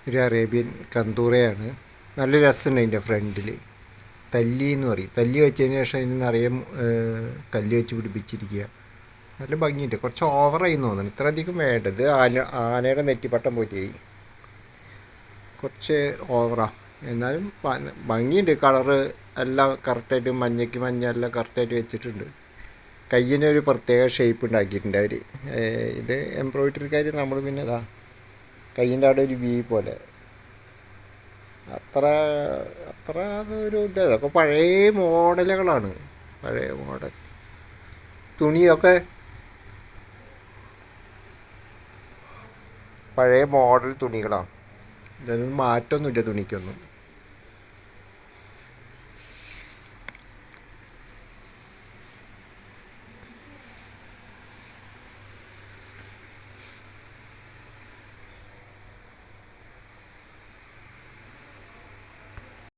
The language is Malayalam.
ഒരു അറേബ്യൻ കന്തൂറയാണ്. നല്ല രസമുണ്ട് അതിൻ്റെ ഫ്രണ്ടിൽ. തല്ലി എന്ന് പറയും. തല്ലി വെച്ചതിന് ശേഷം അതിന് നിറയെ കല്ല് വെച്ച് പിടിപ്പിച്ചിരിക്കുക. നല്ല ഭംഗിയുണ്ട്. കുറച്ച് ഓവറായി തോന്നുന്നു. ഇത്ര അധികം വേണ്ടത്. ആനയുടെ നെറ്റിപ്പട്ടം പോയി കുറച്ച് ഓവറാണ്. എന്നാലും ഭംഗിയുണ്ട്. കളറ് എല്ലാം കറക്റ്റായിട്ട് മഞ്ഞയ്ക്ക് മഞ്ഞ എല്ലാം കറക്റ്റായിട്ട് വെച്ചിട്ടുണ്ട്. കയ്യിനൊരു പ്രത്യേക ഷേപ്പ് ഉണ്ടാക്കിയിട്ടുണ്ട് അവർ. ഇത് എംബ്രോയിഡറിക്കാർ നമ്മൾ പിന്നെ ഇതാ കയ്യിൻ്റെ അവിടെ ഒരു വി പോലെ അത്ര അത്ര അതൊരു അതൊക്കെ പഴയ മോഡലുകളാണ്. പഴയ മോഡൽ തുണിയൊക്കെ പഴയ മോഡൽ തുണികളാണ്. ഇതൊന്നും മാറ്റമൊന്നുമില്ല തുണിക്കൊന്നും.